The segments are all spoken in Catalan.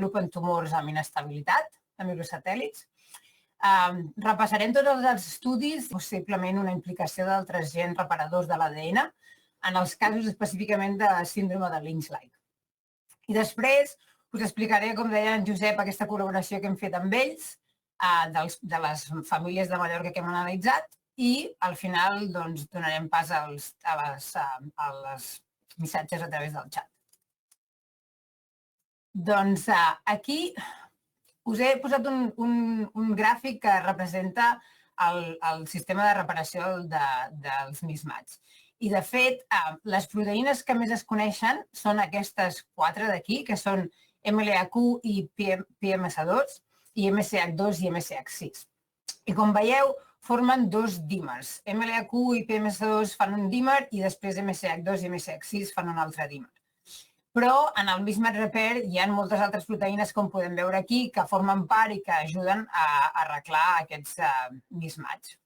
desenvolupen tumors amb inestabilitat de microsatèl·lits. Repassarem tots els estudis, possiblement una implicació d'altres gens reparadors de l'ADN, en els casos específicament de síndrome de Lynch-like. I després us explicaré, com deia en Josep, aquesta col·laboració que hem fet amb ells, de les famílies de Mallorca que hem analitzat, i al final donarem pas als missatges a través del xat. Doncs aquí us he posat un gràfic que representa el sistema de reparació dels mismatch. I, de fet, les proteïnes que més es coneixen són aquestes 4 d'aquí, que són MLH1 i PMS2, i MSH2 i MSH6. I, com veieu, formen 2 dímers. MLH1 i PMS2 fan un dímer i després MSH2 i MSH6 fan un altre dímer. Però en el mismatch repair hi ha moltes altres proteïnes, com podem veure aquí, que formen part i que ajuden a arreglar aquests mismatch.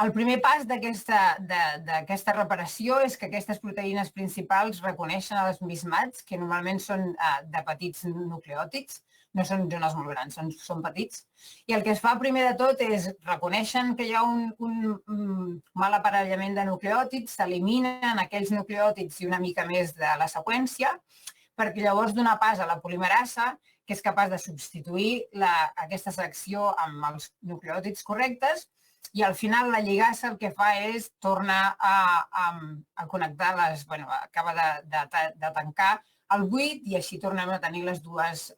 El primer pas d'aquesta reparació és que aquestes proteïnes principals reconeixen els mismatch, que normalment són de petits nucleòtids, no són zones molt grans, són petits. I el que es fa primer de tot és reconèixer que hi ha un mal aparellament de nucleòtids, s'eliminen aquells nucleòtids i una mica més de la seqüència, perquè llavors donar pas a la polimerasa, que és capaç de substituir aquesta secció amb els nucleòtids correctes, i al final la lligassa el que fa és tornar a connectar acaba de tancar el buit i així tornem a tenir les dues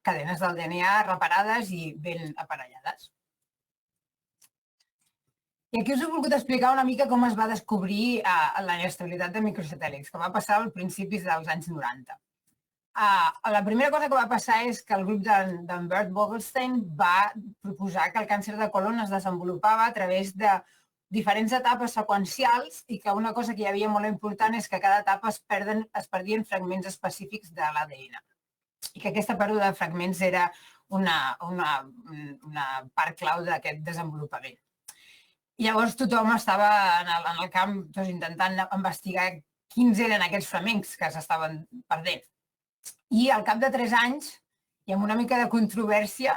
cadenes del DNA reparades i ben aparellades. I aquí us he volgut explicar una mica com es va descobrir la inestabilitat de microsatèl·lits, que va passar als principis dels anys 90. La primera cosa que va passar és que el grup d'en Bert Vogelstein va proposar que el càncer de colon es desenvolupava a través de diferents etapes seqüencials i que una cosa que hi havia molt important és que a cada etapa es perdien fragments específics de l'ADN i que aquesta pèrdua de fragments era una part clau d'aquest desenvolupament. Llavors tothom estava en el camp intentant investigar quins eren aquests fragments que s'estaven perdent. I al cap de 3 anys, i amb una mica de controvèrsia,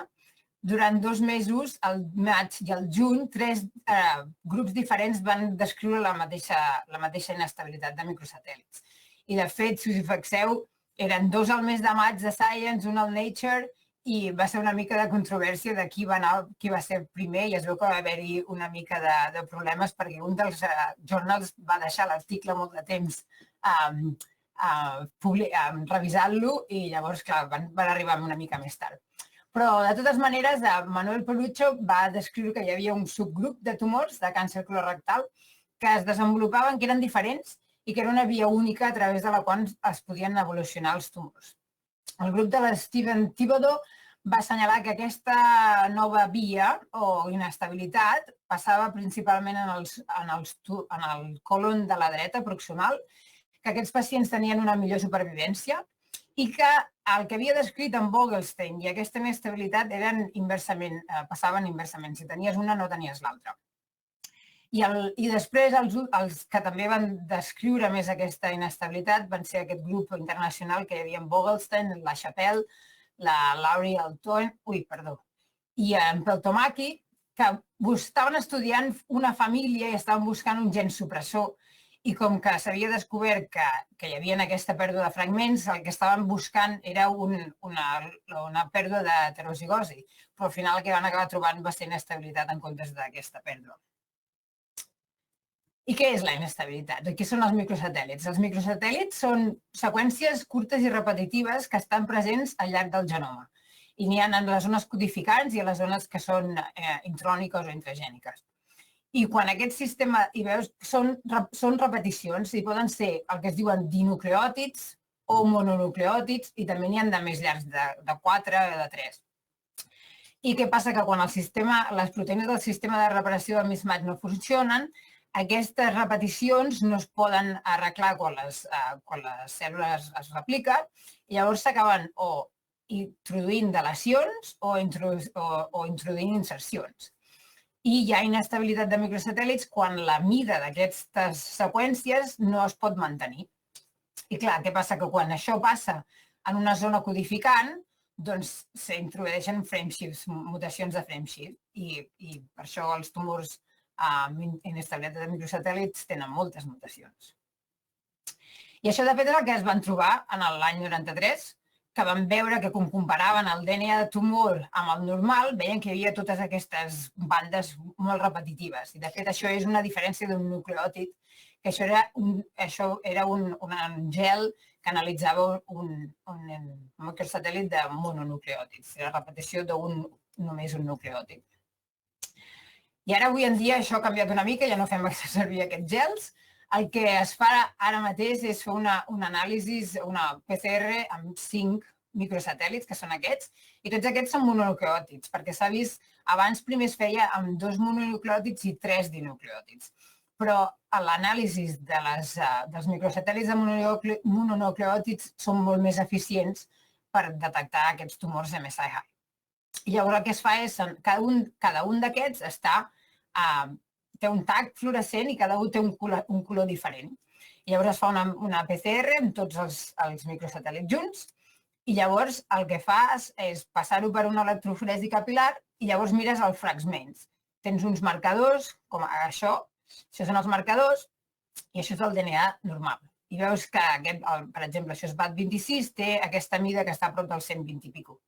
durant 2 mesos, el maig i el juny, 3 grups diferents van descriure la mateixa inestabilitat de microsatèl·lits. I, de fet, si us fixeu, eren 2 al mes de maig de Science, un al Nature, i va ser una mica de controvèrsia de qui va ser primer, i es veu que va haver-hi una mica de problemes perquè un dels journals va deixar l'article molt de temps revisant-lo i llavors, clar, van arribar una mica més tard. Però, de totes maneres, Manuel Pelucho va descriure que hi havia un subgrup de tumors de càncer colorectal que es desenvolupaven, que eren diferents i que era una via única a través de la qual es podien evolucionar els tumors. El grup de l'Steven Thibodeau va assenyalar que aquesta nova via o inestabilitat passava principalment en el colon de la dreta proximal, que aquests pacients tenien una millor supervivència i que el que havia descrit en Vogelstein i aquesta inestabilitat passaven inversament. Si tenies una, no tenies l'altra. I després els que també van descriure més aquesta inestabilitat van ser aquest grup internacional que hi havia en Vogelstein, la Chapelle, la Laurie Altoen, i en Peltomaki, que estaven estudiant una família i estaven buscant un gen supressor. I com que s'havia descobert que hi havia aquesta pèrdua de fragments, el que estaven buscant era una pèrdua d'heterozigosi, però al final el que van acabar trobant va ser inestabilitat en comptes d'aquesta pèrdua. I què és la inestabilitat? Què són els microsatèl·lits? Els microsatèl·lits són seqüències curtes i repetitives que estan presents al llarg del genoma. I n'hi ha en les zones codificants i a les zones que són intròniques o intragèniques. I quan aquest sistema, hi veus, són repeticions i poden ser el que es diuen dinucleòtids o mononucleòtids i també n'hi ha de més llargs, de 4 o de 3. I què passa? Que quan les proteïnes del sistema de reparació del mismatch no funcionen, aquestes repeticions no es poden arreglar quan les cèl·lules es repliquen i llavors s'acaben o introduint delecions o introduint insercions. I hi ha inestabilitat de microsatèl·lits quan la mida d'aquestes seqüències no es pot mantenir. I clar, què passa? Que quan això passa en una zona codificant, doncs s'introdueixen frameshifts, mutacions de frameshift, i per això els tumors amb inestabilitat de microsatèl·lits tenen moltes mutacions. I això, de fet, és el que es van trobar en l'any 93, que van veure que quan comparaven el DNA de tumor amb el normal, veien que hi havia totes aquestes bandes molt repetitives. I, de fet, això és una diferència d'un nucleòtid, que això era un gel que analitzava un microsatèl·lit de mononucleòtids, la repetició només un nucleòtid. I ara, avui en dia, això ha canviat una mica, ja no fem servir aquests gels. El que es fa ara mateix és fer una anàlisi, una PCR amb 5 microsatèl·lits, que són aquests, i tots aquests són mononucleòtids, perquè s'ha vist, abans primer es feia amb 2 mononucleòtids i 3 dinucleòtids. Però l'anàlisi dels microsatèl·lits de mononucleòtids són molt més eficients per detectar aquests tumors MSI-High. I llavors el que es fa és, cada un d'aquests té un tag fluorescent i cada un té un color diferent. I llavors es fa una PCR amb tots els microsatèl·lits junts i llavors el que fas és passar-ho per una electroforesi capilar i llavors mires els fragments. Tens uns marcadors, com això són els marcadors i això és el DNA normal. I veus que, per exemple, això és BAT26, té aquesta mida que està a prop del 120 i pico.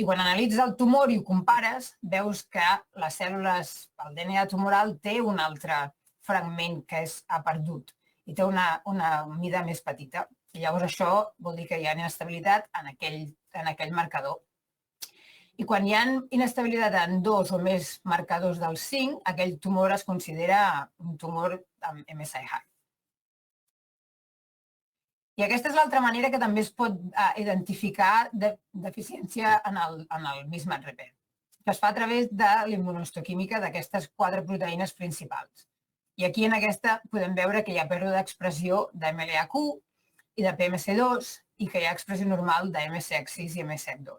I quan analitzes el tumor i ho compares, veus que les cèl·lules, el DNA tumoral, té un altre fragment que ha perdut i té una mida més petita. I llavors això vol dir que hi ha inestabilitat en aquell marcador. I quan hi ha inestabilitat en 2 o més marcadors dels 5, aquell tumor es considera un tumor amb MSI-High. I aquesta és l'altra manera que també es pot identificar deficiència en el mismatch repair, que es fa a través de l'immunohistoquímica d'aquestes 4 proteïnes principals. I aquí en aquesta podem veure que hi ha pèrdua d'expressió de MLA-Q i de PMC2 i que hi ha expressió normal de MSH6 i MSH2.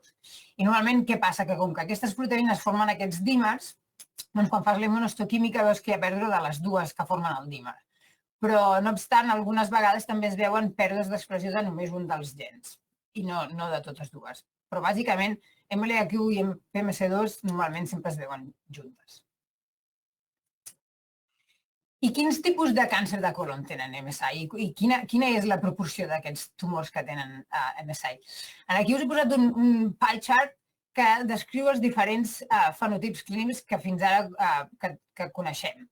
I normalment què passa? Que com que aquestes proteïnes formen aquests dímers, doncs quan fas la immunohistoquímica veus que hi ha pèrdua de les dues que formen el dímer. Però, no obstant, algunes vegades també es veuen pèrdues d'expressió de només un dels gens i no de totes dues. Però, bàsicament, MLA-Q i PMC2 normalment sempre es veuen juntes. I quins tipus de càncer de colon tenen MSI? I quina és la proporció d'aquests tumors que tenen MSI? Aquí us he posat un pie chart que descriu els diferents fenotips clínics que fins ara que coneixem.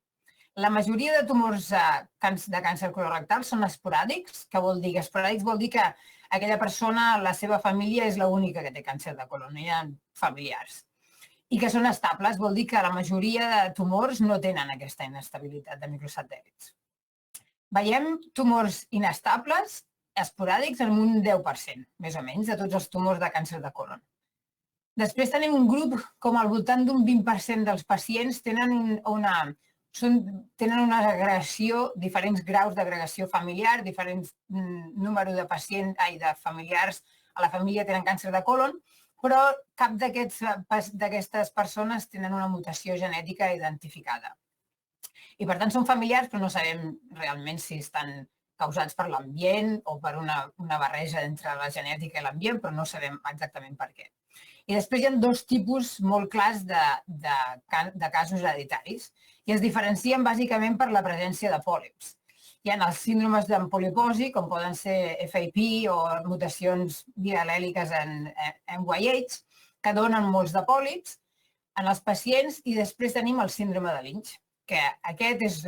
La majoria de tumors de càncer colorectal són esporàdics, que vol dir que esporàdics vol dir que aquella persona, la seva família, és l'única que té càncer de colon, no hi ha familiars. I que són estables, vol dir que la majoria de tumors no tenen aquesta inestabilitat de microsatèl·lits. Veiem tumors inestables, esporàdics, en un 10%, més o menys, de tots els tumors de càncer de colon. Després tenim un grup, com al voltant d'un 20% dels pacients tenen una agregació, diferents graus d'agregació familiar, diferents número de familiars a la família tenen càncer de colon, però cap d'aquestes persones tenen una mutació genètica identificada. I per tant són familiars, però no sabem realment si estan causats per l'ambient o per una barreja entre la genètica i l'ambient, però no sabem exactament per què. I després hi ha 2 tipus molt clars de casos hereditaris i es diferencien bàsicament per la presència de pòlips. Hi ha els síndromes de poliposi, com poden ser FAP o mutacions bial·lèliques en MYH, que donen molts de pòlips en els pacients, i després tenim el síndrome de Lynch, que aquest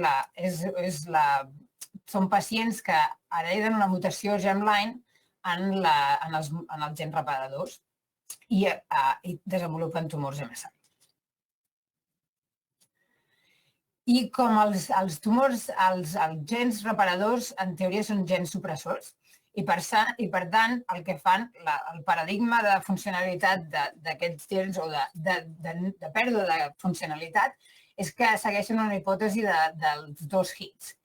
són pacients que hereden una mutació germline en els gens reparadors i desenvolupen tumors MSI. I com els tumors, els gens reparadors, en teoria són gens supressors, i per tant el que fan, el paradigma de funcionalitat d'aquests gens o de pèrdua de funcionalitat és que segueixen una hipòtesi dels 2 hits.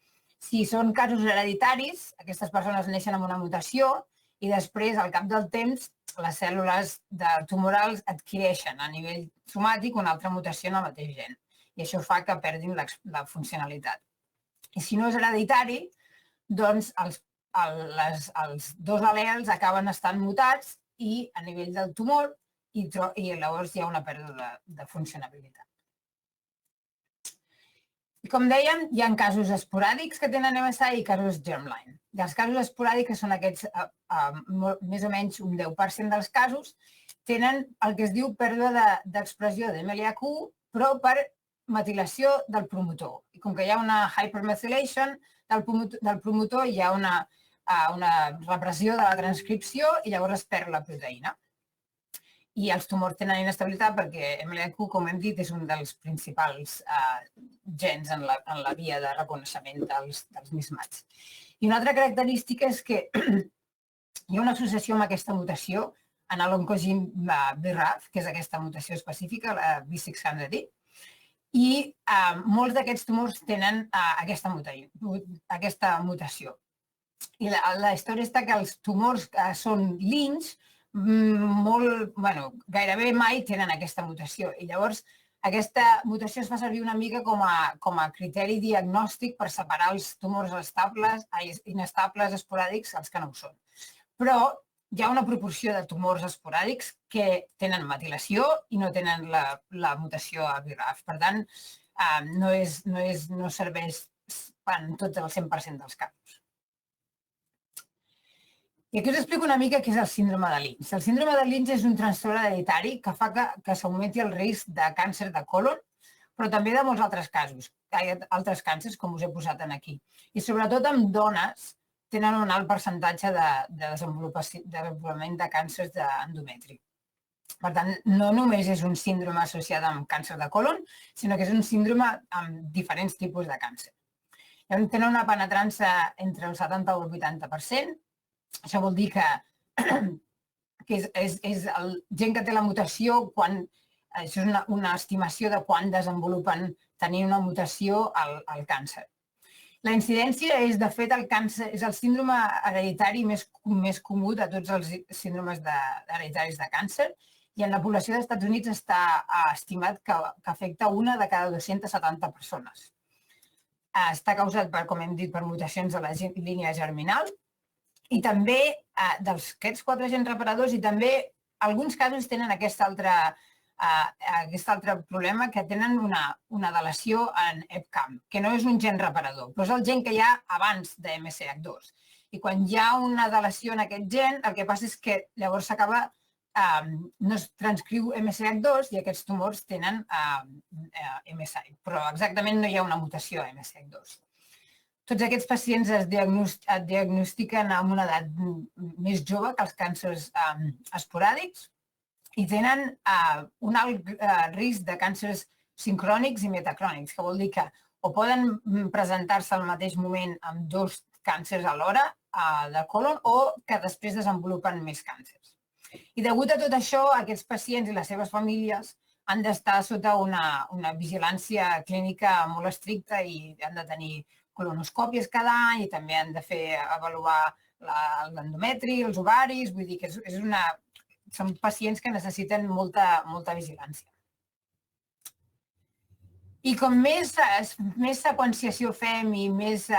Si són casos hereditaris, aquestes persones neixen amb una mutació i després, al cap del temps, les cèl·lules tumorals adquireixen a nivell somàtic una altra mutació en el mateix gen. I això fa que perdin la funcionalitat. I si no és hereditari, doncs els dos al·lels acaben estant mutats i a nivell del tumor i llavors hi ha una pèrdua de funcionabilitat. I com dèiem, hi ha casos esporàdics que tenen MSI i casos germline. I els casos esporàdics, que són aquests, més o menys un 10% dels casos, tenen el que es diu pèrdua d'expressió d'MLA-Q, però per metilació del promotor. I com que hi ha una hypermethylation del promotor, hi ha una repressió de la transcripció i llavors es perd la proteïna. I els tumors tenen inestabilitat perquè MLA-Q, com hem dit, és un dels principals gens en la via de reconeixement dels mismatch. I una altra característica és que hi ha una associació amb aquesta mutació en l'oncogene BRAF, que és aquesta mutació específica, la B600E, i molts d'aquests tumors tenen aquesta mutació. I la història està que els tumors que són Lynch gairebé mai tenen aquesta mutació. I llavors aquesta mutació es fa servir una mica com a criteri diagnòstic per separar els tumors inestables esporàdics dels que no ho són. Però hi ha una proporció de tumors esporàdics que tenen metilació i no tenen la mutació a BRAF. Per tant, no serveix en tot el 100% dels casos. I aquí us explico una mica què és el síndrome de Lynch. El síndrome de Lynch és un trastorn hereditari que fa que s'augmenti el risc de càncer de colon, però també de molts altres casos. Hi ha altres càncers, com us he posat aquí. I sobretot amb dones tenen un alt percentatge de desenvolupament de càncers d'endometri. Per tant, no només és un síndrome associat amb càncer de colon, sinó que és un síndrome amb diferents tipus de càncer. Tenen una penetrança entre el 70 i el 80%. Això vol dir que és el gent que té la mutació, això és una estimació de quan desenvolupen tenir una mutació al càncer. La incidència és, de fet, el càncer, és el síndrome hereditari més comú de tots els síndromes hereditaris de càncer i en la població dels Estats Units està estimat que afecta una de cada 270 persones. Està causat, com hem dit, per mutacions de la línia germinal i també d'aquests 4 gens reparadors i també alguns casos tenen aquest altre problema que tenen una deleció en EpCAM, que no és un gen reparador, però és el gen que hi ha abans de MSH2. I quan hi ha una deleció en aquest gen, el que passa és que llavors no es transcriu MSH2 i aquests tumors tenen MSI, però exactament no hi ha una mutació a MSH2. Tots aquests pacients es diagnostiquen amb una edat més jove que els càncers esporàdics i tenen un alt risc de càncers sincrònics i metacrònics, que vol dir que o poden presentar-se al mateix moment amb 2 càncers alhora de colon o que després desenvolupen més càncers. I degut a tot això, aquests pacients i les seves famílies han d'estar sota una vigilància clínica molt estricta i han de tenir colonoscòpies cada any i també han de avaluar l'endometri, els ovaris, vull dir que són pacients que necessiten molta vigilància. I com més seqüenciació fem i més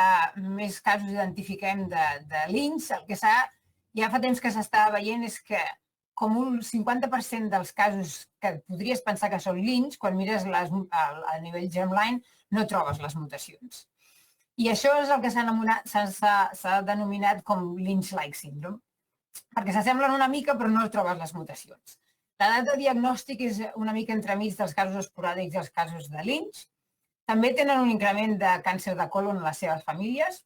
casos identifiquem de Lynch, el que ja fa temps que s'està veient és que com un 50% dels casos que podries pensar que són Lynch, quan mires a nivell germline, no trobes les mutacions. I això és el que s'ha denominat com Lynch-like syndrome, perquè s'assemblen una mica però no trobes les mutacions. La data de diagnòstic és una mica entremig dels casos esporàdics i els casos de Lynch. També tenen un increment de càncer de colon en les seves famílies,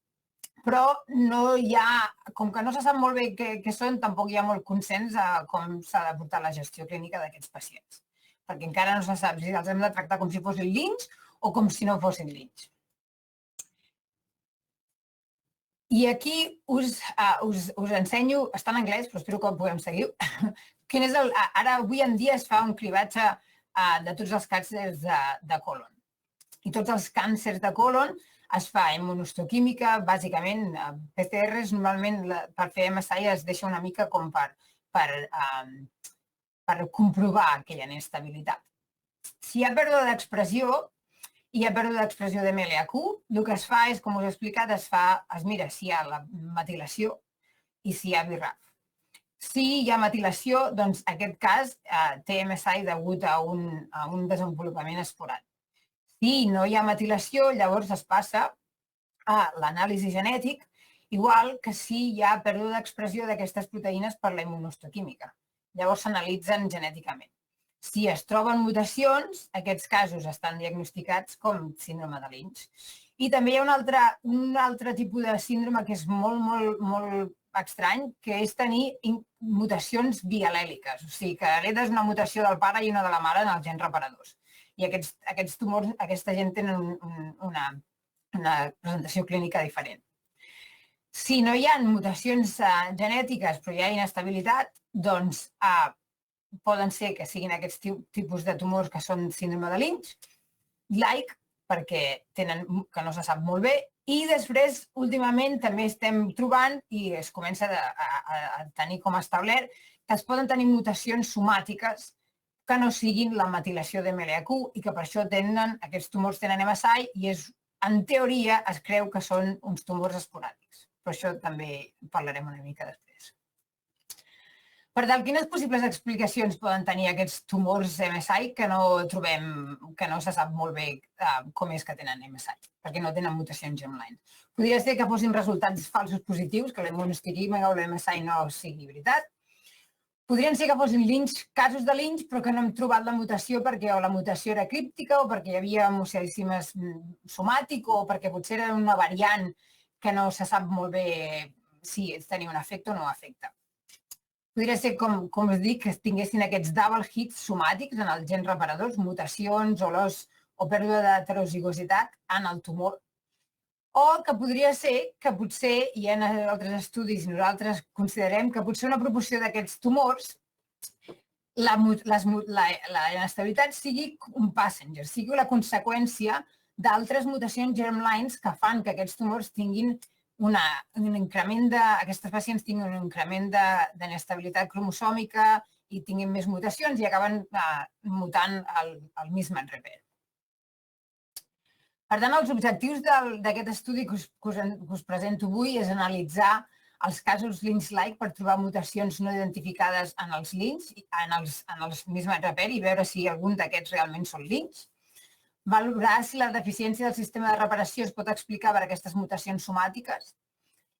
però no hi ha, com que no se sap molt bé què són, tampoc hi ha molt consens a com s'ha de portar la gestió clínica d'aquests pacients, perquè encara no se sap si els hem de tractar com si fossin Lynch o com si no fossin Lynch. I aquí us ensenyo, està en anglès, però espero que ho puguem seguir, ara avui en dia es fa un cribatge de tots els càncers de colon. I tots els càncers de colon es fa immunohistoquímica, bàsicament PCRs, normalment per fer MSI es deixa una mica com per comprovar aquella inestabilitat. Si hi ha pèrdua d'expressió, hi ha pèrdua d'expressió de MLH. El que es fa és, com us he explicat, es mira si hi ha la metilació i si hi ha BRAF. Si hi ha metilació, doncs aquest cas té MSI degut a un desenvolupament esporàdic. Si no hi ha metilació, llavors es passa a l'anàlisi genètic, igual que si hi ha pèrdua d'expressió d'aquestes proteïnes per la immunohistoquímica. Llavors s'analitzen genèticament. Si es troben mutacions, aquests casos estan diagnosticats com síndrome de Lynch. I també hi ha un altre tipus de síndrome que és molt estrany, que és tenir mutacions bialèliques, o sigui que heredes una mutació del pare i una de la mare en els gens reparadors. I aquests tumors, aquesta gent tenen una presentació clínica diferent. Si no hi ha mutacions genètiques però hi ha inestabilitat, doncs poden ser que siguin aquests tipus de tumors que són síndrome de Lynch, perquè que no se sap molt bé, i després, últimament, també estem trobant i es comença a tenir com establert que es poden tenir mutacions somàtiques que no siguin la metilació de MLH i que per això aquests tumors tenen MSI i en teoria es creu que són uns tumors esporàdics. Però això també parlarem una mica després. Per tant, quines possibles explicacions poden tenir aquests tumors MSI que no se sap molt bé com és que tenen MSI, perquè no tenen mutacions germline? Podria ser que fossin resultats falsos positius, que l'immunohistoquímica o l'MSI no sigui veritat. Podrien ser que fossin casos de Lynch, però que no hem trobat la mutació perquè o la mutació era críptica o perquè hi havia mucosidiscimes somàtic o perquè potser era una variant que no se sap molt bé si tenia un efecte o no efecte. Podria ser, com us dic, que tinguessin aquests double hits somàtics en els gens reparadors, mutacions o pèrdua d'heterozigositat en el tumor. O que podria ser que potser, hi ha altres estudis, nosaltres considerem que potser una proporció d'aquests tumors, la inestabilitat sigui un passenger, sigui la conseqüència d'altres mutacions germlines que fan que aquests tumors tinguin aquestes pacients tinguin un increment d'inestabilitat cromosòmica i tinguin més mutacions i acaben mutant el mismatch repair. Per tant, els objectius d'aquest estudi que us presento avui és analitzar els casos Lynch-like per trobar mutacions no identificades en els Lynch, en els mismatch repair i veure si algun d'aquests realment són Lynch. Valorar si la deficiència del sistema de reparació es pot explicar per aquestes mutacions somàtiques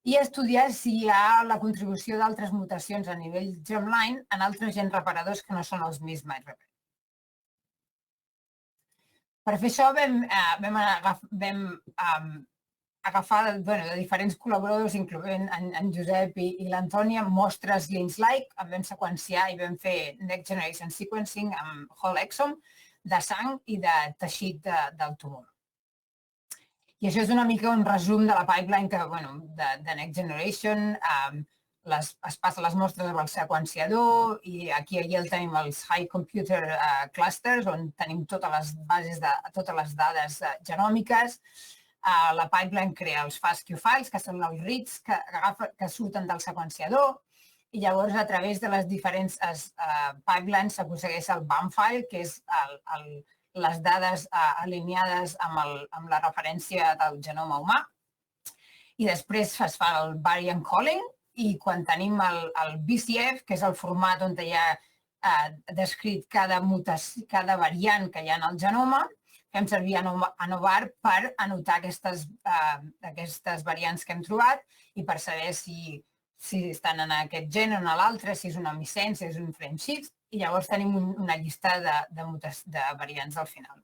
i estudiar si hi ha la contribució d'altres mutacions a nivell germline en altres gens reparadors que no són els mismatch repair. Per fer això vam agafar de diferents col·laboradors, incloent en Josep i l'Antònia, mostres Lynch-like, vam seqüenciar i vam fer Next Generation Sequencing amb whole exome de sang i de teixit del tumor. I això és una mica un resum de la pipeline de Next Generation. Es passa les mostres amb el seqüenciador i aquí tenim els High Computer Clusters on tenim totes les bases totes les dades genòmiques. La pipeline crea els FASTQ files, que són els reads que surten del seqüenciador, i llavors a través de les diferents pipelines s'aconsegueix el BAM file, que és les dades alineades amb la referència del genoma humà. I després es fa el variant calling i quan tenim el BCF, que és el format on hi ha descrit cada variant que hi ha en el genoma, fem servir ANOVAR per anotar aquestes variants que hem trobat i per saber si estan en aquest gen o en l'altre, si és una missenç, si és un frameshift, i llavors tenim una llista de variants al final.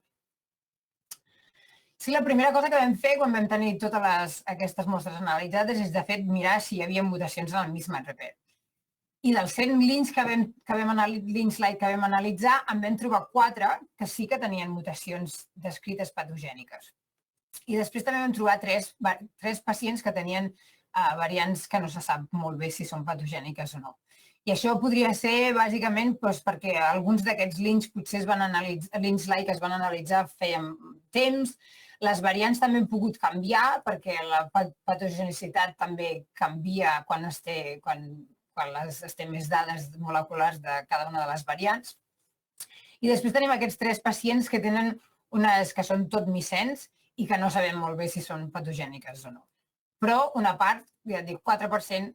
Sí, la primera cosa que vam fer quan vam tenir totes aquestes mostres analitzades és, de fet, mirar si hi havia mutacions en el mismatch repair. I dels 100 Lynch Lynch-like que vam analitzar, en vam trobar 4 que sí que tenien mutacions descrites patogèniques. I després també vam trobar 3 pacients que tenien variants que no se sap molt bé si són patogèniques o no. I això podria ser, bàsicament, perquè alguns d'aquests Lynch potser Lynch-like es van analitzar feia temps. Les variants també han pogut canviar perquè la patogenicitat també canvia quan es té més dades moleculars de cada una de les variants. I després tenim aquests 3 pacients que tenen unes que són tot micens i que no sabem molt bé si són patogèniques o no. Però una part, ja et dic, 4%,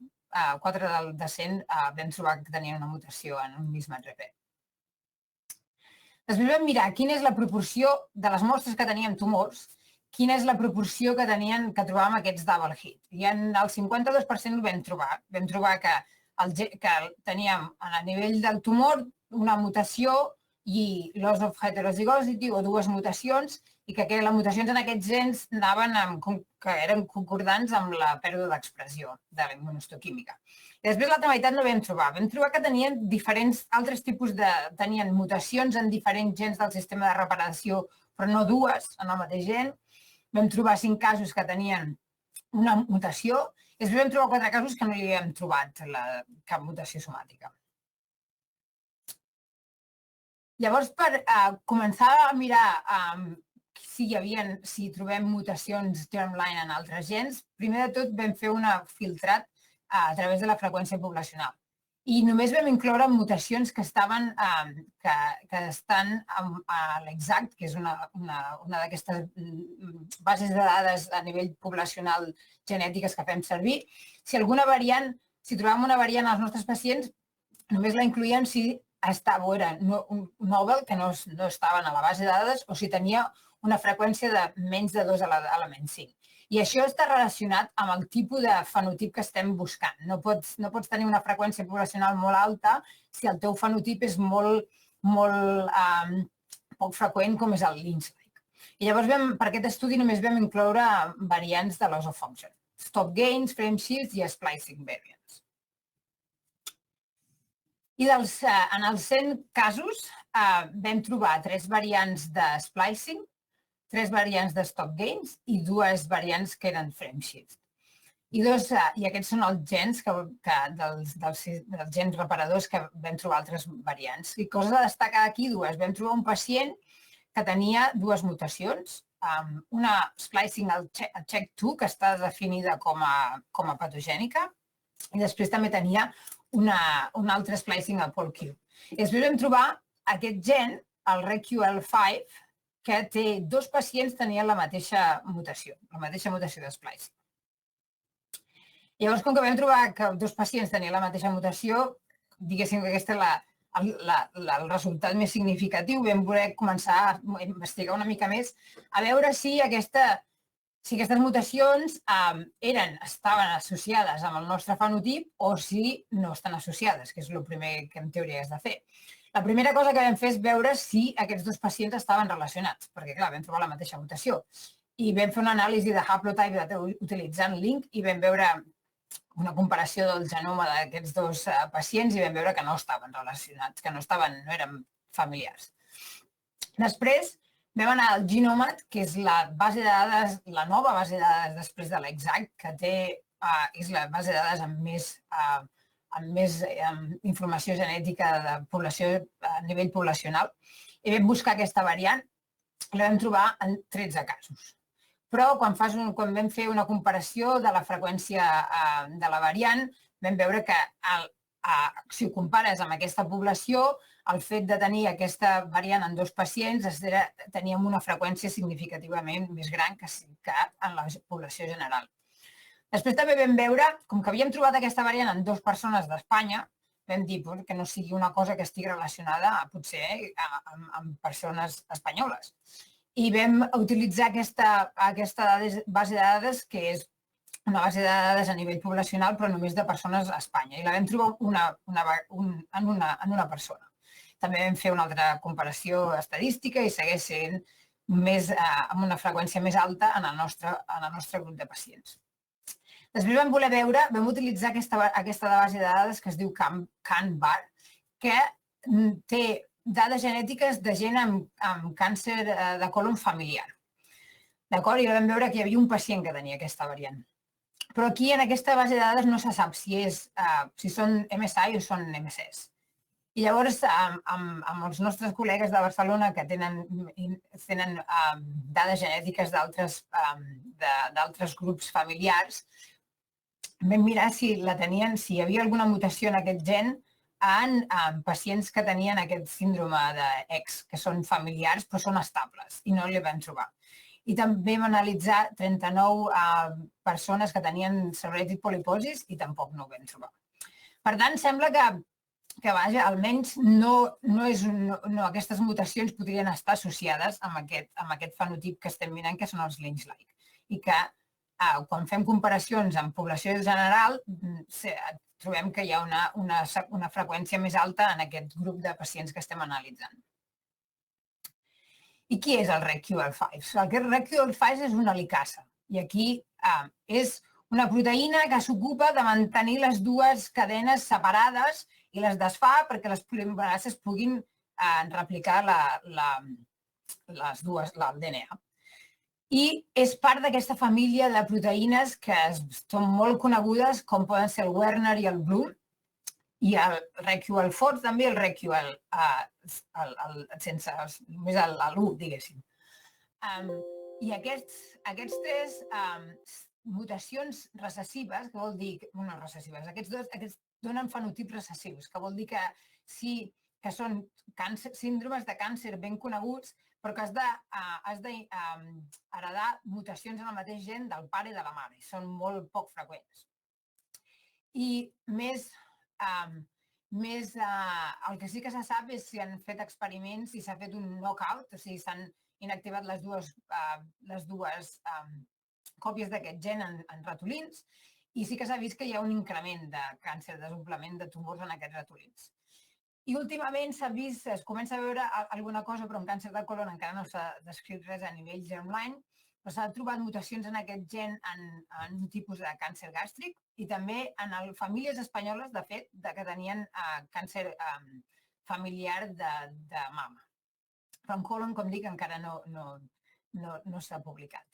4 de 100 vam trobar que tenien una mutació en un mismatch repair. Després vam mirar quina és la proporció de les mostres que tenien tumors, quina és la proporció que trobàvem aquests double hit. I en el 52% ho vam trobar. Vam trobar que teníem a nivell del tumor una mutació i loss of heterozygosity o dues mutacions i que les mutacions en aquests gens que eren concordants amb la pèrdua d'expressió de la immunohistoquímica. I després l'altra meitat no vam trobar. Vam trobar que tenien altres tipus tenien mutacions en diferents gens del sistema de reparació, però no dues en el mateix gen. Vam trobar 5 casos que tenien una mutació i després vam trobar 4 casos que no hi havíem trobat cap mutació somàtica. Llavors, per començar a mirar si trobem mutacions germline en altres gens, primer de tot vam fer un filtrat a través de la freqüència poblacional. I només vam incloure mutacions que estan a l'Exact, que és una d'aquestes bases de dades a nivell poblacional genètiques que fem servir. Si trobàvem una variant als nostres pacients, només la incloïen si era novel, que no estaven a la base de dades, o si tenia una freqüència de menys de 2 elements 5. I això està relacionat amb el tipus de fenotip que estem buscant. No pots tenir una freqüència poblacional molt alta si el teu fenotip és molt poc freqüent, com és el Lynch-like. I llavors, per aquest estudi, només vam incloure variants de loss of function. Stop gains, frame shifts i splicing variants. I en els 100 casos vam trobar 3 variants de splicing, 3 variants de stop gains i 2 variants que eren frame shift. I aquests són els gens dels gens reparadors que vam trobar altres variants. I coses a destacar aquí, 2. Vam trobar un pacient que tenia 2 mutacions, una splicing al CHEK2, que està definida com a patogènica, i després també tenia un altre splicing al POLQ. I després vam trobar aquest gen, el REQL5, que 2 pacients tenien la mateixa mutació de splicing. Llavors, com que vam trobar que 2 pacients tenien la mateixa mutació, diguéssim que aquest és el resultat més significatiu, vam voler començar a investigar una mica més, a veure si aquestes mutacions estaven associades amb el nostre fenotip o si no estan associades, que és el primer que en teoria has de fer. La primera cosa que vam fer és veure si aquests 2 pacients estaven relacionats, perquè, clar, vam trobar la mateixa mutació. I vam fer una anàlisi de haplotype utilitzant LINC i vam veure una comparació del genoma d'aquests 2 pacients i vam veure que no estaven relacionats, que no eren familiars. Després, vam anar al Genomat, que és la nova base de dades després de l'Exact, que és la base de dades amb més informació genètica de població a nivell poblacional. I vam buscar aquesta variant i la vam trobar en 13 casos. Però quan vam fer una comparació de la freqüència de la variant, vam veure que si ho compares amb aquesta població, el fet de tenir aquesta variant en 2 pacients teníem una freqüència significativament més gran que en la població general. Després també vam veure, com que havíem trobat aquesta variant en 2 persones d'Espanya, vam dir que no sigui una cosa que estigui relacionada potser amb persones espanyoles. I vam utilitzar aquesta base de dades, que és una base de dades a nivell poblacional, però només de persones a Espanya. I la vam trobar en una persona. També vam fer una altra comparació estadística i segueix sent amb una freqüència més alta en el nostre grup de pacients. Després vam utilitzar aquesta base de dades que es diu CAN-BAR, que té dades genètiques de gent amb càncer de còlon familiar. D'acord? I vam veure que hi havia un pacient que tenia aquesta variant. Però aquí, en aquesta base de dades, no se sap si són MSI o són MSS. I llavors, amb els nostres col·legues de Barcelona que tenen dades genètiques d'altres grups familiars, vam mirar si hi havia alguna mutació en aquest gen en pacients que tenien aquest síndrome d'X, que són familiars però són estables i no li vam trobar. I també vam analitzar 39 persones que tenien cerebritis poliposis i tampoc no ho vam trobar. Per tant, sembla que vaja, almenys aquestes mutacions podrien estar associades amb aquest fenotip que estem mirant, que són els Lynch-like. I que quan fem comparacions amb població general, trobem que hi ha una freqüència més alta en aquest grup de pacients que estem analitzant. I qui és el RECQL5? El RECQL5 és una licasa i aquí és una proteïna que s'ocupa de mantenir les dues cadenes separades i les desfà perquè les polimerases puguin replicar el DNA. I és part d'aquesta família de proteïnes que són molt conegudes, com poden ser el Werner i el Blum, i el RECQL4 també, el RECQL, sense només l'1, diguéssim. I aquests tres mutacions recessives, que vol dir, no recessives, aquests donen fenotips recessius, que vol dir que són síndromes de càncer ben coneguts, però que has d'heredar mutacions en el mateix gen del pare i de la mare. Són molt poc freqüents. I el que sí que se sap és si han fet experiments i s'ha fet un knockout, o sigui, s'han inactivat les dues còpies d'aquest gen en ratolins i sí que s'ha vist que hi ha un increment de càncer, de desenvolupament de tumors en aquests ratolins. I últimament s'ha vist, es comença a veure alguna cosa, però en càncer de colon encara no s'ha descrit res a nivell germline, però s'han trobat mutacions en aquest gen en un tipus de càncer gàstric i també en famílies espanyoles, de fet, que tenien càncer familiar de mama. Però en colon, com dic, encara no s'ha publicat.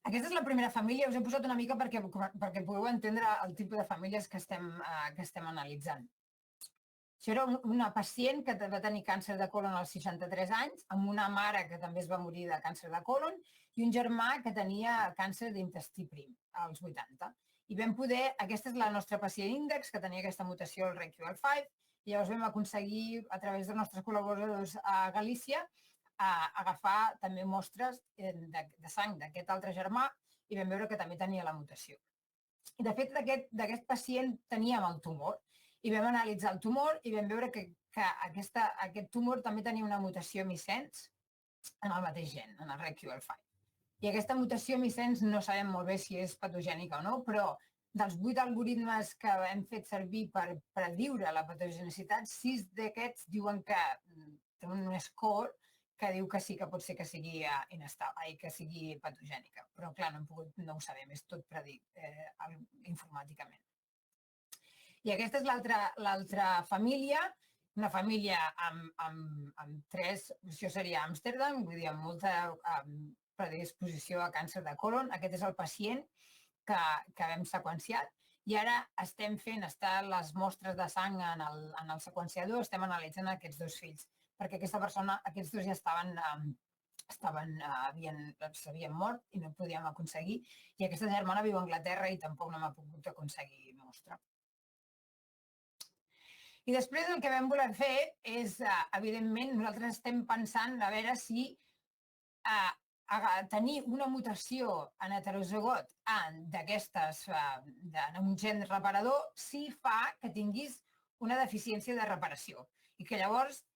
Aquesta és la primera família. Us he posat una mica perquè pugueu entendre el tipus de famílies que estem analitzant. Això era una pacient que va tenir càncer de colon als 63 anys, amb una mare que també es va morir de càncer de colon i un germà que tenia càncer d'intestí prim als 80. I vam poder, aquesta és la nostra pacient índex, que tenia aquesta mutació al RECQL5, i llavors vam aconseguir, a través dels nostres col·laboradors a Galícia, agafar també mostres de sang d'aquest altre germà i vam veure que també tenia la mutació. I de fet, d'aquest pacient teníem el tumor i vam analitzar el tumor i vam veure que aquest tumor també tenia una mutació missense en el mateix gen, en el RECQL5. I aquesta mutació missense no sabem molt bé si és patogènica o no, però dels 8 algoritmes que hem fet servir per prediure la patogenicitat, 6 d'aquests diuen que tenen un score que diu que sí que pot ser que sigui inestable, que sigui patogènica. Però, clar, no ho sabem, és tot predit informàticament. I aquesta és l'altra família, una família amb 3, això seria Amsterdam, vull dir, amb molta predisposició a càncer de colon. Aquest és el pacient que vam seqüenciar i ara estem fent les mostres de sang en el seqüenciador, estem analitzant aquests 2 fills, perquè aquests 2 ja s'havien mort i no podíem aconseguir, i aquesta germana viu a Anglaterra i tampoc no m'ha pogut aconseguir mostra. I després el que vam voler fer és, evidentment, nosaltres estem pensant a veure si tenir una mutació en heterozigot d'aquestes, en un gen reparador, sí fa que tinguis una deficiència de reparació i que llavors,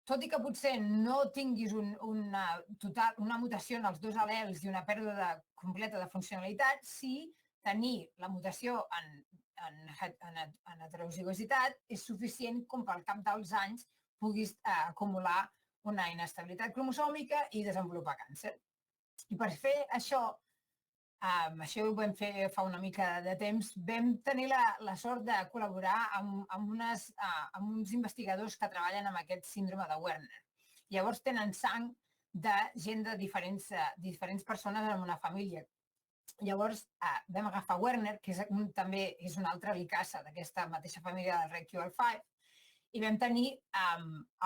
tot i que potser no tinguis una mutació en els 2 al·lels i una pèrdua completa de funcionalitat, sí tenir la mutació en heterozigositat és suficient com pel cap dels anys puguis acumular una inestabilitat cromosòmica i desenvolupar càncer. I per fer això ho vam fer fa una mica de temps, vam tenir la sort de col·laborar amb uns investigadors que treballen amb aquest síndrome de Werner. Llavors tenen sang de gent de diferents persones en una família. Llavors vam agafar Werner, que també és una altra licasa d'aquesta mateixa família del RECQL5, i vam tenir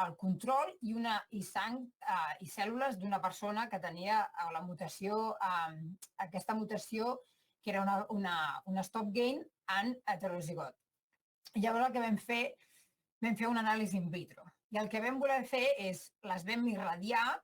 el control i sang i cèl·lules d'una persona que tenia la mutació, aquesta mutació que era una stop gain en heterozigot. Llavors el que vam fer una anàlisi in vitro. I el que vam voler fer és, les vam irradiar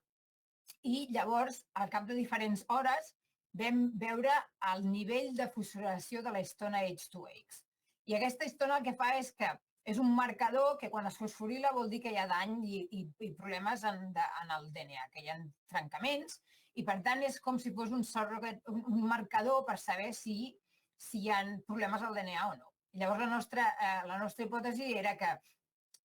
i llavors, al cap de diferents hores, vam veure el nivell de fosforilació de la histona H2X. I aquesta histona el que fa és que és un marcador que quan es fosforila vol dir que hi ha dany i problemes en el DNA, que hi ha trencaments, i per tant és com si fos un marcador per saber si hi ha problemes al DNA o no. Llavors la nostra hipòtesi era que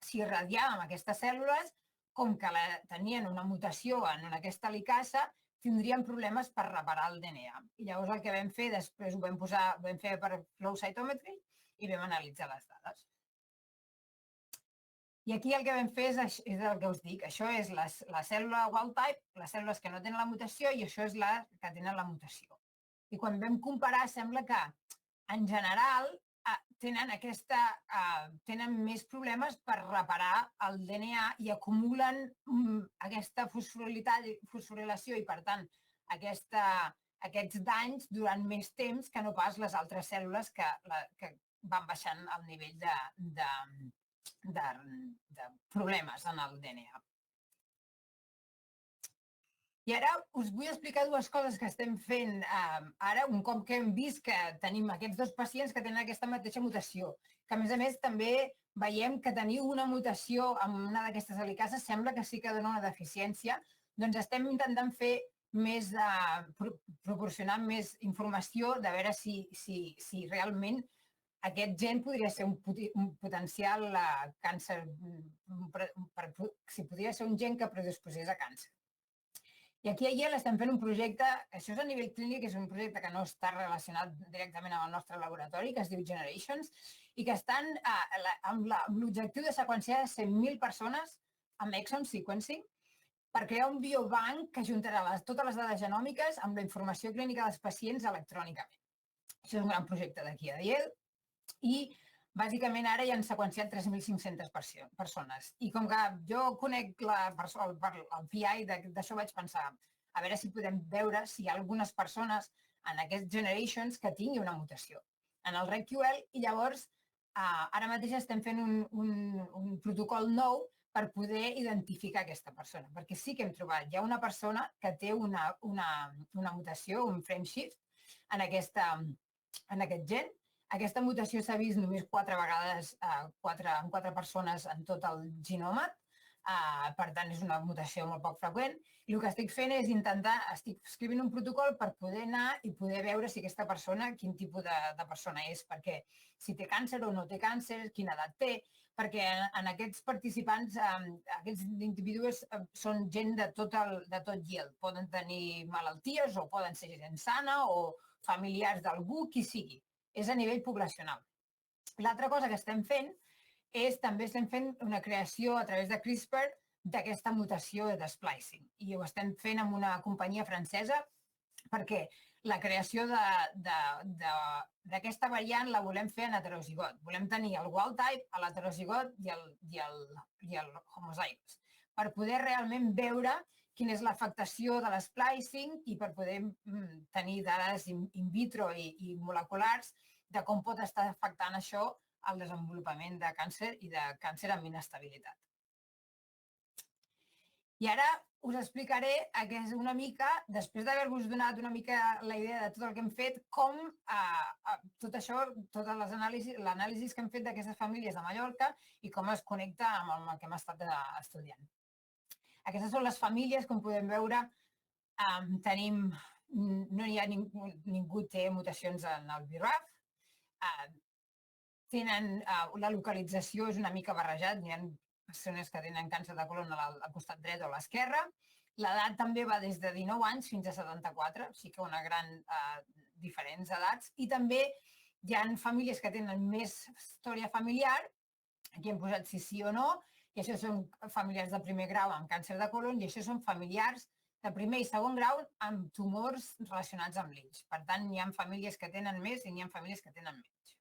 si irradiàvem aquestes cèl·lules, com que tenien una mutació en aquesta helicasa, tindrien problemes per reparar el DNA. I llavors el que vam fer, després ho vam fer per flow cytometry i vam analitzar les dades. I aquí el que vam fer és el que us dic. Això és la cèl·lula wild type, les cèl·lules que no tenen la mutació, i això és la que tenen la mutació. I quan vam comparar, sembla que, en general, tenen més problemes per reparar el DNA i acumulen aquesta fosforilació i, per tant, aquests danys durant més temps que no pas les altres cèl·lules que van baixant el nivell de problemes en el DNA. I ara us vull explicar dues coses que estem fent ara, un cop que hem vist que tenim aquests dos pacients que tenen aquesta mateixa mutació, que a més també veiem que tenir una mutació en una d'aquestes helicases sembla que sí que dona una deficiència, doncs estem intentant fer proporcionar més informació de veure si realment aquest gen podria ser un potencial càncer, si podria ser un gen que predisposés a càncer. I aquí a Yale estem fent un projecte, això és a nivell clínic, és un projecte que no està relacionat directament amb el nostre laboratori, que es diu Generations, i que estan amb l'objectiu de seqüenciar 100.000 persones amb exome sequencing per crear un biobanc que ajuntarà totes les dades genòmiques amb la informació clínica dels pacients electrònicament. Això és un gran projecte d'aquí a Yale i bàsicament ara ja han seqüenciat 3.500 persones. I com que jo conec el PI d'això, vaig pensar a veure si podem veure si hi ha algunes persones en aquests generations que tingui una mutació en el RED-QL, i llavors ara mateix estem fent un protocol nou per poder identificar aquesta persona, perquè sí que hem trobat, hi ha una persona que té una mutació, un frameshift en aquest gen. Aquesta mutació s'ha vist només 4 vegades en 4 persones en tot el genoma, per tant és una mutació molt poc freqüent, i el que estic fent és estic escrivint un protocol per poder anar i poder veure si aquesta persona, quin tipus de persona és, perquè si té càncer o no té càncer, quina edat té, perquè en aquests participants, aquests individus són gent de tot Yale, poden tenir malalties o poden ser gent sana o familiars d'algú, qui sigui. És a nivell poblacional. L'altra cosa que estem fent és també estem fent una creació a través de CRISPR d'aquesta mutació de splicing. I ho estem fent amb una companyia francesa perquè la creació d'aquesta variant la volem fer en heterozigot. Volem tenir el wild type, l'heterozigot i el homozygous per poder realment veure quina és l'afectació de l'splicing i per poder tenir dades in vitro i moleculars de com pot estar afectant això al desenvolupament de càncer i de càncer amb inestabilitat. I ara us explicaré una mica, després d'haver-vos donat una mica la idea de tot el que hem fet, com tot això, totes les l'anàlisi que hem fet d'aquestes famílies de Mallorca i com es connecta amb el que hem estat estudiant. Aquestes són les famílies, com podem veure, no hi ha ningú té mutacions en el BRAF, la localització és una mica barrejat, hi ha persones que tenen càncer de colon al costat dret o a l'esquerra, l'edat també va des de 19 anys fins a 74, o sigui que una gran diferents edats, i també hi ha famílies que tenen més història familiar, aquí hem posat si sí o no, i això són familiars de primer grau amb càncer de colon i això són familiars de primer i segon grau amb tumors relacionats amb l'Inch. Per tant, hi ha famílies que tenen més i hi ha famílies que tenen menys.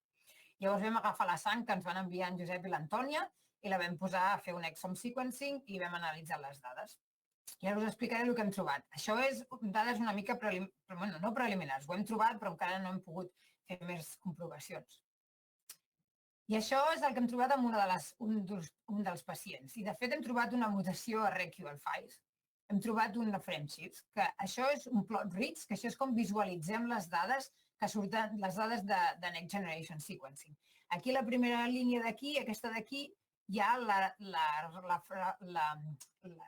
Llavors vam agafar la sang que ens van enviar en Josep i l'Antònia i la vam posar a fer un exome sequencing i vam analitzar les dades. I ara us explicaré el que hem trobat. Això és dades una mica no preliminars, ho hem trobat però encara no hem pogut fer més comprovacions. I això és el que hem trobat en un dels pacients. I, de fet, hem trobat una mutació a RQL5. Hem trobat un frameshift, que això és un plot rich, que això és com visualitzem les dades que surten, les dades de Next Generation Sequencing. Aquí, la primera línia d'aquí, aquesta d'aquí, hi ha la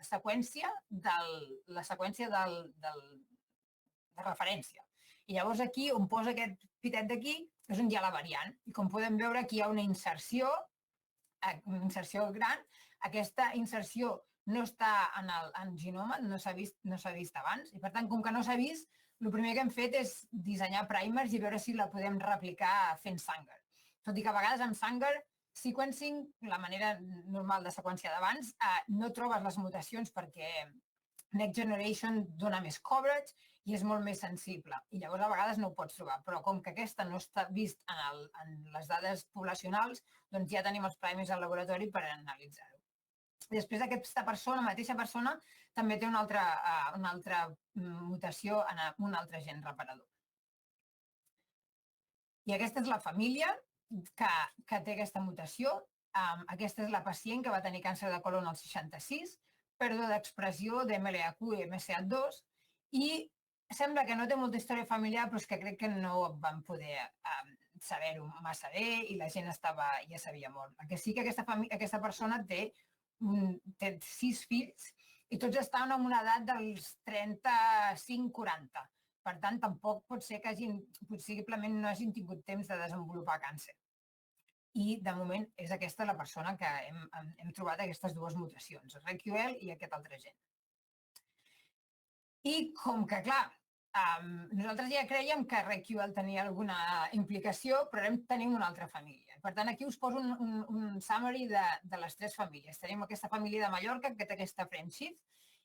seqüència de referència. I llavors aquí, on posa aquest pitet d'aquí, és on hi ha la variant. I com podem veure, aquí hi ha una inserció gran. Aquesta inserció no està en genoma, no s'ha vist abans. I per tant, com que no s'ha vist, el primer que hem fet és dissenyar primers i veure si la podem replicar fent Sanger. Tot i que a vegades amb Sanger sequencing, la manera normal de seqüenciar d'abans, no trobes les mutacions perquè Next Generation dona més coverage i és molt més sensible. I llavors a vegades no ho pots trobar. Però com que aquesta no està vist en les dades poblacionals, doncs ja tenim els primers al laboratori per analitzar-ho. Després aquesta mateixa persona, també té una altra mutació en un altre gen reparador. I aquesta és la família que té aquesta mutació. Aquesta és la pacient que va tenir càncer de colon al 66, pèrdua d'expressió de MLA-Q i MCA2, i sembla que no té molta història familiar, però és que crec que no van poder saber-ho massa bé i la gent ja sabia molt. El que sí que aquesta persona té 6 fills i tots estan en una edat dels 35-40. Per tant, tampoc pot ser que possiblement no hagin tingut temps de desenvolupar càncer. I, de moment, és aquesta la persona que hem trobat aquestes dues mutacions, RQL i aquest altre gen. I com que, clar, nosaltres ja creiem que RQL tenia alguna implicació, però ara tenim una altra família. Per tant, aquí us poso un summary de les 3 famílies. Tenim aquesta família de Mallorca, que té aquesta frameshift,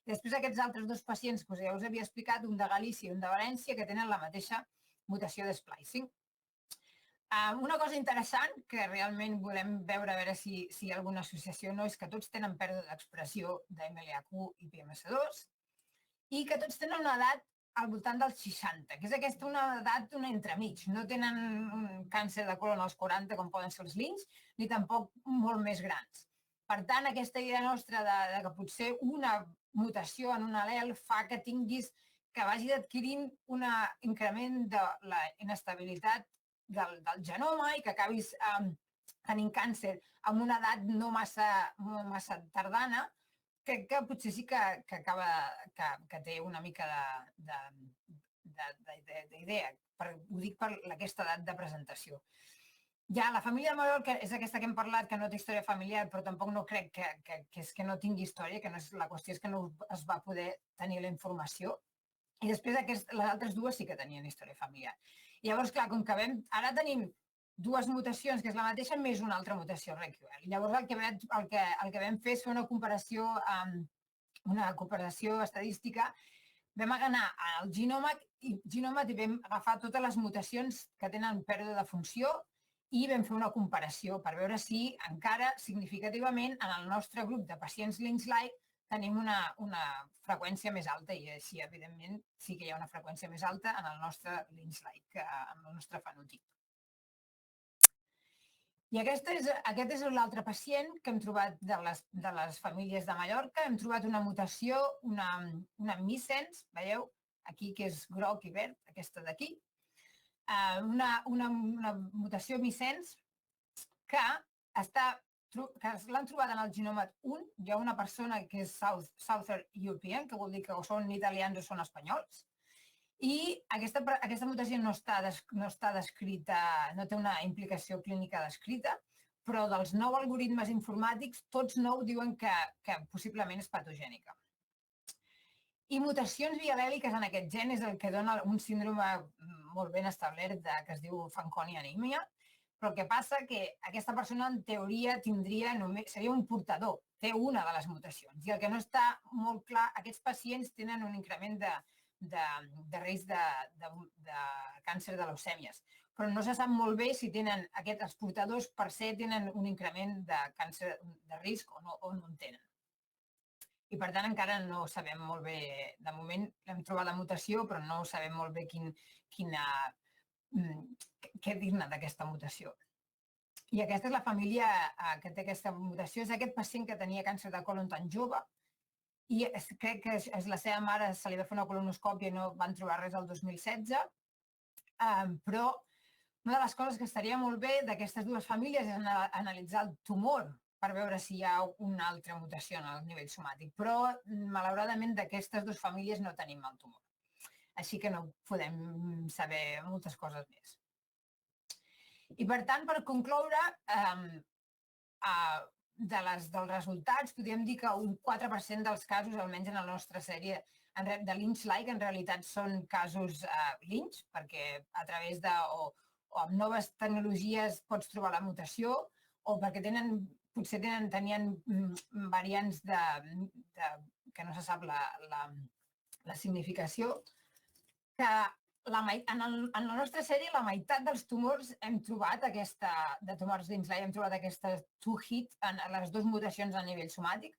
i després aquests altres 2 pacients que ja us havia explicat, un de Galícia i un de València, que tenen la mateixa mutació de splicing. Una cosa interessant que realment volem veure a veure si hi ha alguna associació o no és que tots tenen pèrdua d'expressió de MLA-Q i PMS2 i que tots tenen una edat al voltant dels 60, que és una edat entremig. No tenen un càncer de colon als 40 com poden ser els links, ni tampoc molt més grans. Per tant, aquesta idea nostra de que potser una mutació en un al·lel fa que vagi adquirint un increment de la inestabilitat del genoma i que acabis tenint càncer amb una edat no massa tardana, crec que potser sí que té una mica d'idea. Ho dic per aquesta edat de presentació. Ja, la família de Mallorca és aquesta que hem parlat, que no té història familiar, però tampoc no crec que no tingui història, que la qüestió és que no es va poder tenir la informació. I després les altres 2 sí que tenien història familiar. I llavors, clar, com que ara tenim 2 mutacions, que és la mateixa, més una altra mutació RQL. I llavors el que vam fer és fer una comparació estadística. Vam anar al genòmat i vam agafar totes les mutacions que tenen pèrdua de funció i vam fer una comparació per veure si encara significativament en el nostre grup de pacients Lynch-like tenim una freqüència més alta i així, evidentment, sí que hi ha una freqüència més alta en el nostre Lynch-like, en el nostre fenotip. I aquest és l'altre pacient que hem trobat de les famílies de Mallorca. Hem trobat una mutació, una missense, veieu? Aquí, que és groc i verd, aquesta d'aquí. Una mutació missense que l'han trobat en el genoma 1. Hi ha una persona que és Southern European, que vol dir que o són italians o són espanyols. I aquesta mutació no està descrita, no té una implicació clínica descrita, però dels 9 algoritmes informàtics, tots 9 diuen que possiblement és patogènica. I mutacions bial·lèliques en aquest gen és el que dona un síndrome molt ben establert que es diu Fanconi anemia, però el que passa que aquesta persona en teoria seria un portador, té una de les mutacions. I el que no està molt clar, aquests pacients tenen un increment de risc de càncer de leucèmies, però no se sap molt bé si els portadors per se tenen un increment de càncer de risc o no en tenen. I per tant encara no sabem molt bé, de moment hem trobat la mutació, però no sabem molt bé què dir-ne d'aquesta mutació. I aquesta és la família que té aquesta mutació. És aquest pacient que tenia càncer de colon tan jove i crec que la seva mare se li va fer una colonoscòpia i no van trobar res el 2016. Però una de les coses que estaria molt bé d'aquestes dues famílies és analitzar el tumor per veure si hi ha una altra mutació al nivell somàtic. Però, malauradament, d'aquestes dues famílies no tenim el tumor. Així que no podem saber moltes coses més. I, per tant, per concloure, dels resultats, podríem dir que un 4% dels casos, almenys en la nostra sèrie de Lynch-like, en realitat són casos Lynch, perquè a través de o amb noves tecnologies pots trobar la mutació o perquè potser tenien variants que no se sap la significació, que en la nostra sèrie la meitat dels tumors hem trobat de tumors Lynch-like, hem trobat aquesta two-hit en les dues mutacions a nivell somàtic,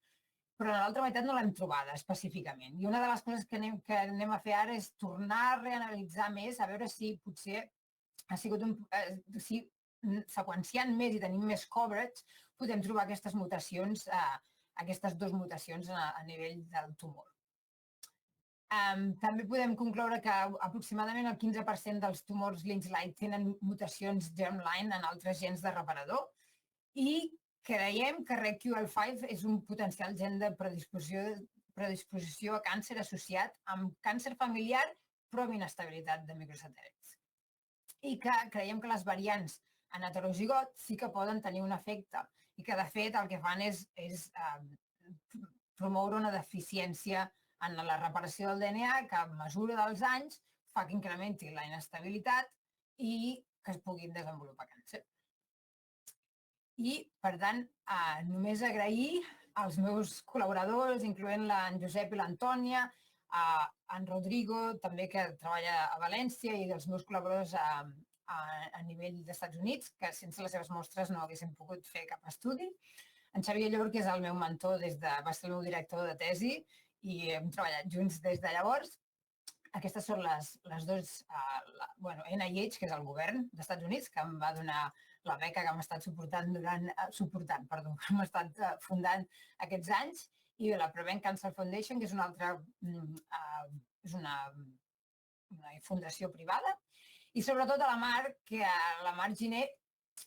però en l'altra meitat no l'hem trobada específicament. I una de les coses que anem a fer ara és tornar a reanalitzar més, a veure si potser ha sigut si seqüenciant més i tenim més coverage, podem trobar aquestes mutacions, aquestes dues mutacions a nivell del tumor. També podem concloure que aproximadament el 15% dels tumors Lynch-like tenen mutacions germline en altres gens de reparador i creiem que RECQL5 és un potencial gen de predisposició a càncer associat amb càncer familiar però amb inestabilitat de microsatèl·lits. I que creiem que les variants en heterozigot sí que poden tenir un efecte i que, de fet, el que fan és promoure una deficiència en la reparació del DNA que, a mesura dels anys, fa que incrementi la inestabilitat i que es puguin desenvolupar càncer. I, per tant, només agrair als meus col·laboradors, incloent en Josep i l'Antònia, en Rodrigo, també que treballa a València, i dels meus col·laboradors a nivell dels Estats Units, que sense les seves mostres no haguéssim pogut fer cap estudi. En Xavier Llor, que és el meu mentor, va ser el meu director de tesi i hem treballat junts des de llavors. Aquestes són les dues, NIH, que és el govern dels Estats Units, que em va donar la beca que hem estat que hem estat fundant aquests anys, i la Prevent Cancer Foundation, que és una fundació privada, i sobretot a la Mar Giner,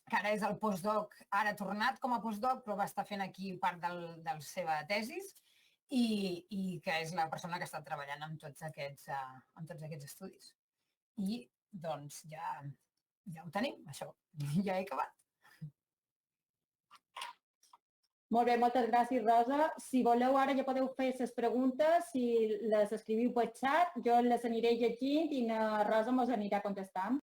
que ara és el postdoc, ara ha tornat com a postdoc, però va estar fent aquí part de la seva tesis, i que és la persona que està treballant amb tots aquests estudis. I, doncs, ja ho tenim, això. Ja he acabat. Molt bé, moltes gràcies, Rosa. Si voleu, ara ja podeu fer les preguntes, si les escriviu pel xat, jo les aniré llegint i la Rosa mos anirà contestant.